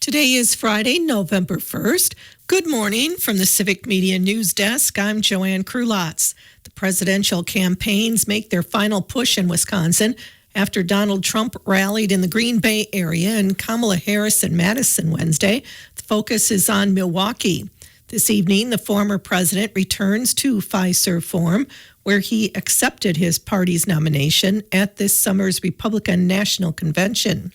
Today is Friday, November 1st. Good morning from the Civic Media News Desk. I'm Joanne Krulotz. The presidential campaigns make their final push in Wisconsin after Donald Trump rallied in the Green Bay area and Kamala Harris in Madison Wednesday. The focus is on Milwaukee. This evening, the former president returns to Fiserv Forum, where he accepted his party's nomination at this summer's Republican National Convention.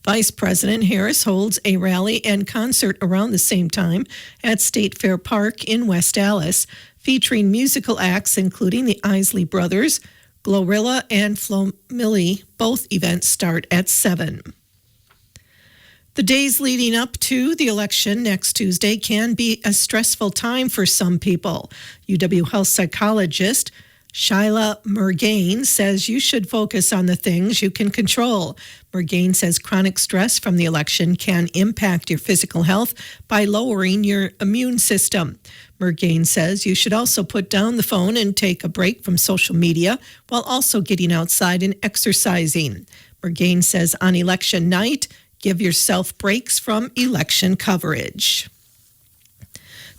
Vice President Harris holds a rally and concert around the same time at State Fair Park in West Allis, featuring musical acts including the Isley Brothers, Glorilla, and Flo Milli. Both events start at 7. The days leading up to the election next Tuesday can be a stressful time for some people. UW health psychologist Shyla Murgain says you should focus on the things you can control. Murgain says chronic stress from the election can impact your physical health by lowering your immune system. Murgain says you should also put down the phone and take a break from social media while also getting outside and exercising. Murgain says on election night, give yourself breaks from election coverage.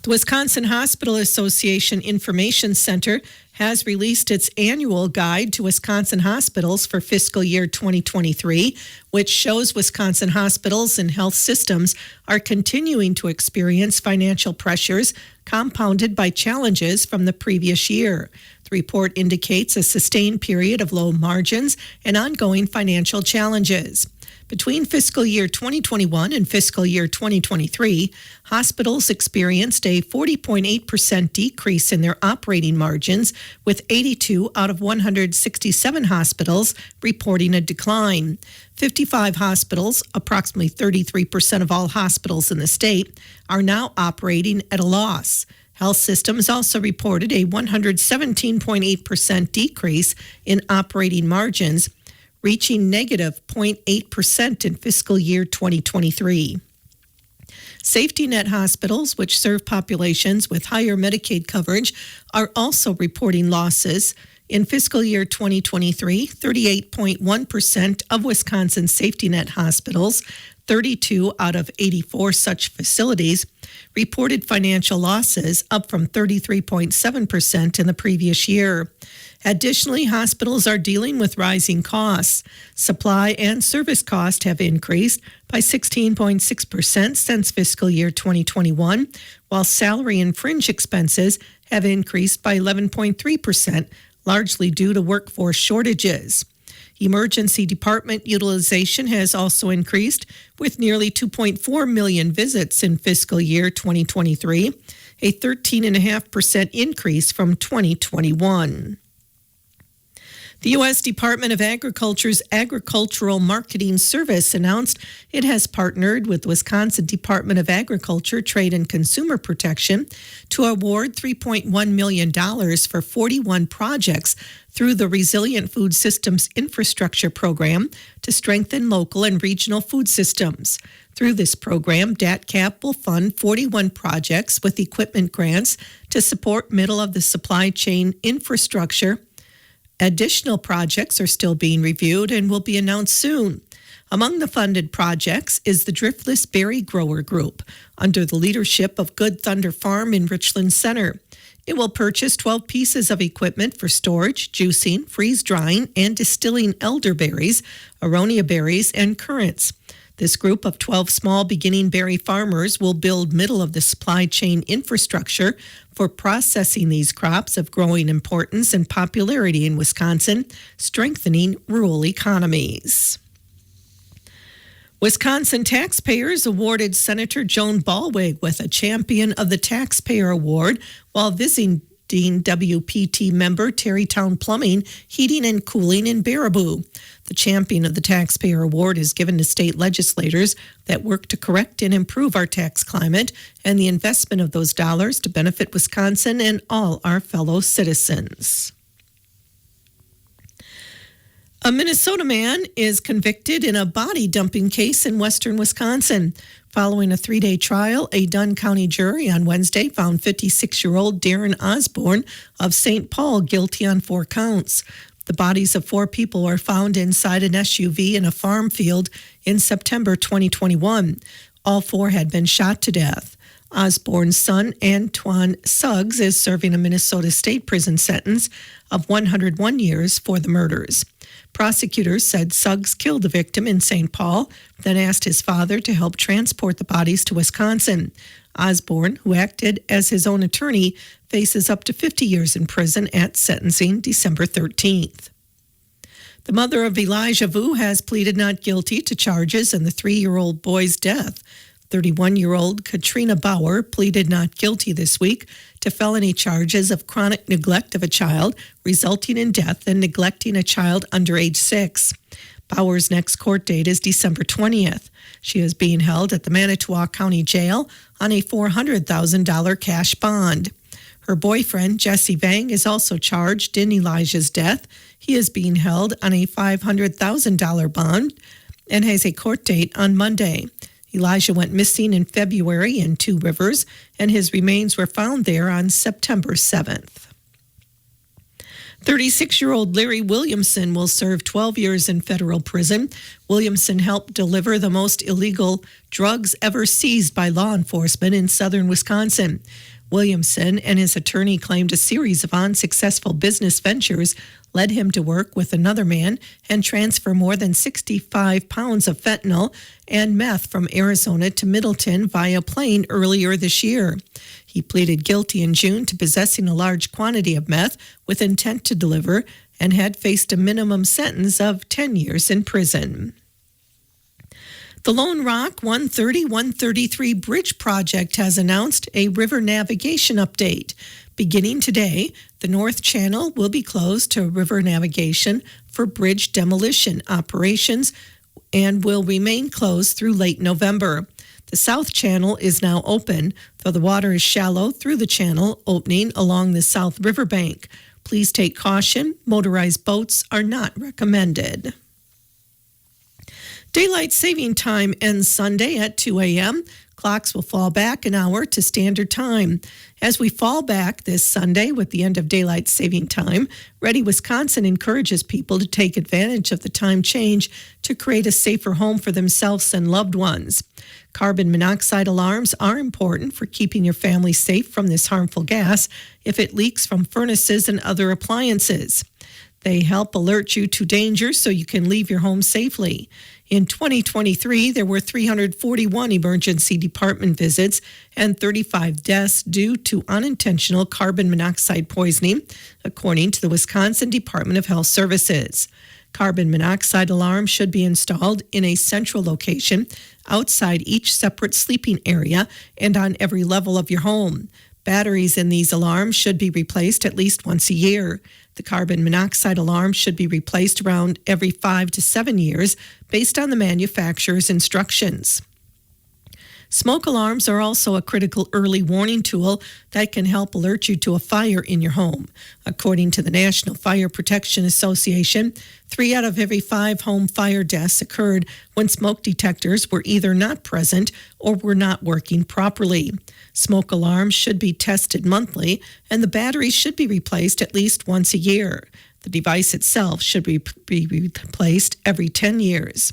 The Wisconsin Hospital Association Information Center has released its annual guide to Wisconsin hospitals for fiscal year 2023, which shows Wisconsin hospitals and health systems are continuing to experience financial pressures compounded by challenges from the previous year. The report indicates a sustained period of low margins and ongoing financial challenges. Between fiscal year 2021 and fiscal year 2023, hospitals experienced a 40.8% decrease in their operating margins, with 82 out of 167 hospitals reporting a decline. 55 hospitals, approximately 33% of all hospitals in the state, are now operating at a loss. Health systems also reported a 117.8% decrease in operating margins, reaching negative 0.8% in fiscal year 2023. Safety net hospitals, which serve populations with higher Medicaid coverage, are also reporting losses. In fiscal year 2023, 38.1% of Wisconsin safety net hospitals, 32 out of 84 such facilities, reported financial losses, up from 33.7% in the previous year. Additionally, hospitals are dealing with rising costs. Supply and service costs have increased by 16.6% since fiscal year 2021, while salary and fringe expenses have increased by 11.3%, largely due to workforce shortages. Emergency department utilization has also increased, with nearly 2.4 million visits in fiscal year 2023, a 13.5% increase from 2021. The U.S. Department of Agriculture's Agricultural Marketing Service announced it has partnered with the Wisconsin Department of Agriculture, Trade and Consumer Protection to award $3.1 million for 41 projects through the Resilient Food Systems Infrastructure Program to strengthen local and regional food systems. Through this program, DATCAP will fund 41 projects with equipment grants to support middle of the supply chain infrastructure. Additional projects are still being reviewed and will be announced soon. Among the funded projects is the Driftless Berry Grower Group, under the leadership of Good Thunder Farm in Richland Center. It will purchase 12 pieces of equipment for storage, juicing, freeze-drying, and distilling elderberries, aronia berries, and currants. This group of 12 small beginning berry farmers will build middle of the supply chain infrastructure for processing these crops of growing importance and popularity in Wisconsin, strengthening rural economies. Wisconsin taxpayers awarded Senator Joan Ballweg with a Champion of the Taxpayer Award while visiting WPT member Terrytown Plumbing, Heating and Cooling in Baraboo. The Champion of the Taxpayer Award is given to state legislators that work to correct and improve our tax climate and the investment of those dollars to benefit Wisconsin and all our fellow citizens. A Minnesota man is convicted in a body dumping case in western Wisconsin. Following a 3-day trial, a Dunn County jury on Wednesday found 56-year-old Darren Osborne of St. Paul guilty on 4 counts. The The bodies of 4 people were found inside an SUV in a farm field in September 2021. All 4 had been shot to death. Osborne's son, Antoine Suggs, is serving a Minnesota state prison sentence of 101 years for the murders. Prosecutors said Suggs killed the victim in St. Paul, then asked his father to help transport the bodies to Wisconsin. Osborne, who acted as his own attorney, faces up to 50 years in prison at sentencing December 13th. The mother of Elijah Vu has pleaded not guilty to charges in the 3-year-old boy's death. 31-year-old Katrina Bauer pleaded not guilty this week to felony charges of chronic neglect of a child resulting in death and neglecting a child under age 6. Bauer's next court date is December 20th. She is being held at the Manitowoc County Jail on a $400,000 cash bond. Her boyfriend, Jesse Vang, is also charged in Elijah's death. He is being held on a $500,000 bond and has a court date on Monday. Elijah went missing in February in Two Rivers, and his remains were found there on September 7th. 36-year-old Larry Williamson will serve 12 years in federal prison. Williamson helped deliver the most illegal drugs ever seized by law enforcement in southern Wisconsin. Williamson and his attorney claimed a series of unsuccessful business ventures led him to work with another man and transfer more than 65 pounds of fentanyl and meth from Arizona to Middleton via plane earlier this year. He pleaded guilty in June to possessing a large quantity of meth with intent to deliver and had faced a minimum sentence of 10 years in prison. The Lone Rock 130-133 Bridge Project has announced a river navigation update. Beginning today, the North Channel will be closed to river navigation for bridge demolition operations and will remain closed through late November. The South Channel is now open, though the water is shallow through the channel opening along the South Riverbank. Please take caution. Motorized boats are not recommended. Daylight saving time ends Sunday at 2 a.m. Clocks will fall back an hour to standard time. As we fall back this Sunday with the end of daylight saving time, Ready Wisconsin encourages people to take advantage of the time change to create a safer home for themselves and loved ones. Carbon monoxide alarms are important for keeping your family safe from this harmful gas if it leaks from furnaces and other appliances. They help alert you to danger so you can leave your home safely. In 2023, there were 341 emergency department visits and 35 deaths due to unintentional carbon monoxide poisoning, according to the Wisconsin Department of Health Services. Carbon monoxide alarms should be installed in a central location outside each separate sleeping area and on every level of your home. Batteries in these alarms should be replaced at least once a year. The carbon monoxide alarm should be replaced around every 5 to 7 years based on the manufacturer's instructions. Smoke alarms are also a critical early warning tool that can help alert you to a fire in your home. According to the National Fire Protection Association, 3 out of every 5 home fire deaths occurred when smoke detectors were either not present or were not working properly. Smoke alarms should be tested monthly, and the batteries should be replaced at least once a year. The device itself should be replaced every 10 years.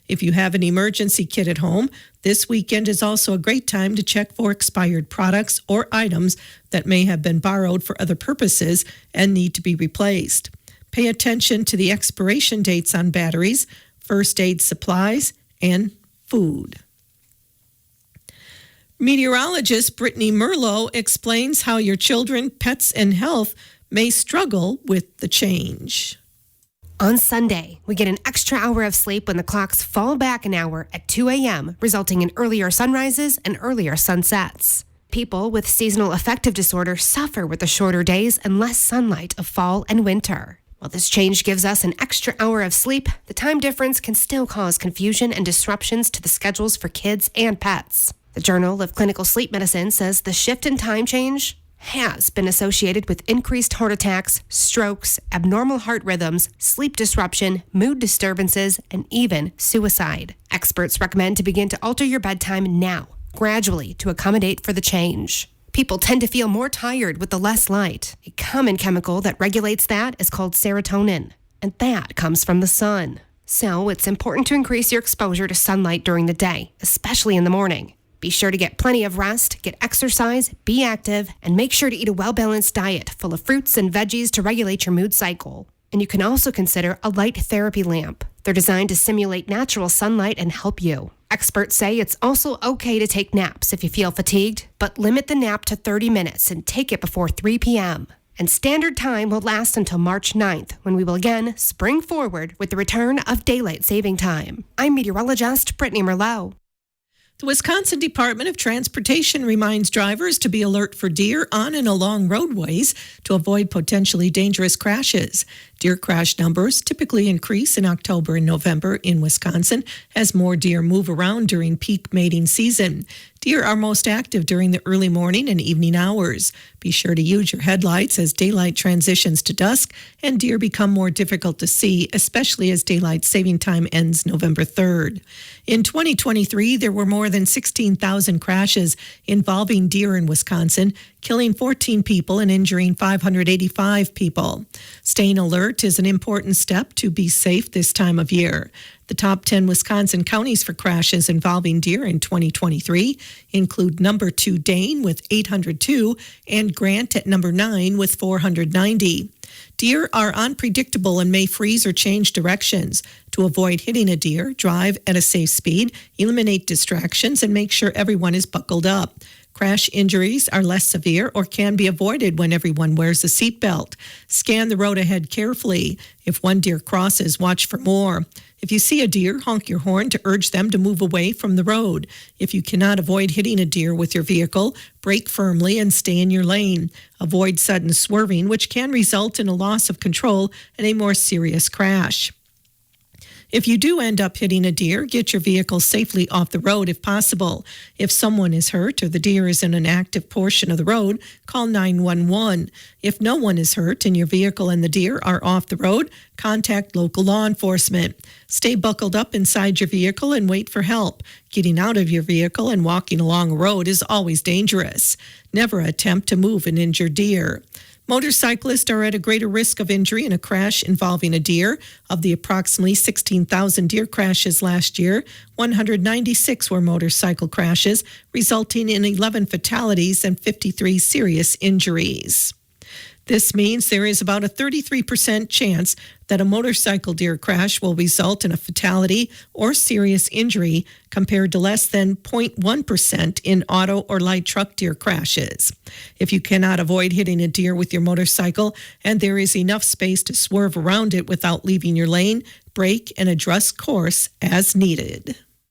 If you have an emergency kit at home, this weekend is also a great time to check for expired products or items that may have been borrowed for other purposes and need to be replaced. Pay attention to the expiration dates on batteries, first aid supplies, and food. Meteorologist Brittany Merlot explains how your children, pets, and health may struggle with the change. On Sunday, we get an extra hour of sleep when the clocks fall back an hour at 2 a.m., resulting in earlier sunrises and earlier sunsets. People with seasonal affective disorder suffer with the shorter days and less sunlight of fall and winter. While this change gives us an extra hour of sleep, the time difference can still cause confusion and disruptions to the schedules for kids and pets. The Journal of Clinical Sleep Medicine says the shift in time change has been associated with increased heart attacks, strokes, abnormal heart rhythms, sleep disruption, mood disturbances, and even suicide. Experts recommend to begin to alter your bedtime now, gradually, to accommodate for the change. People tend to feel more tired with the less light. A common chemical that regulates that is called serotonin. and that comes from the sun. So it's important to increase your exposure to sunlight during the day, especially in the morning. Be sure to get plenty of rest, get exercise, be active, and make sure to eat a well-balanced diet full of fruits and veggies to regulate your mood cycle. And you can also consider a light therapy lamp. They're designed to simulate natural sunlight and help you. Experts say it's also okay to take naps if you feel fatigued, but limit the nap to 30 minutes and take it before 3 p.m. And standard time will last until March 9th, when we will again spring forward with the return of daylight saving time. I'm meteorologist Brittany Merlot. The Wisconsin Department of Transportation reminds drivers to be alert for deer on and along roadways to avoid potentially dangerous crashes. Deer crash numbers typically increase in October and November in Wisconsin as more deer move around during peak mating season. Deer are most active during the early morning and evening hours. Be sure to use your headlights as daylight transitions to dusk and deer become more difficult to see, especially as daylight saving time ends November 3rd. In 2023, there were more than 16,000 crashes involving deer in Wisconsin, killing 14 people and injuring 585 people. Staying alert is an important step to be safe this time of year. The top 10 Wisconsin counties for crashes involving deer in 2023 include number 2 Dane with 802 and Grant at number 9 with 490. Deer are unpredictable and may freeze or change directions. To avoid hitting a deer, drive at a safe speed, eliminate distractions, and make sure everyone is buckled up. Crash injuries are less severe or can be avoided when everyone wears a seatbelt. Scan the road ahead carefully. If one deer crosses, watch for more. If you see a deer, honk your horn to urge them to move away from the road. If you cannot avoid hitting a deer with your vehicle, brake firmly and stay in your lane. Avoid sudden swerving, which can result in a loss of control and a more serious crash. If you do end up hitting a deer, get your vehicle safely off the road if possible. If someone is hurt or the deer is in an active portion of the road, call 911. If no one is hurt and your vehicle and the deer are off the road, contact local law enforcement. Stay buckled up inside your vehicle and wait for help. Getting out of your vehicle and walking along a road is always dangerous. Never attempt to move an injured deer. Motorcyclists are at a greater risk of injury in a crash involving a deer. Of the approximately 16,000 deer crashes last year, 196 were motorcycle crashes, resulting in 11 fatalities and 53 serious injuries. This means there is about a 33% chance that a motorcycle deer crash will result in a fatality or serious injury compared to less than 0.1% in auto or light truck deer crashes. If you cannot avoid hitting a deer with your motorcycle and there is enough space to swerve around it without leaving your lane, brake and adjust course as needed.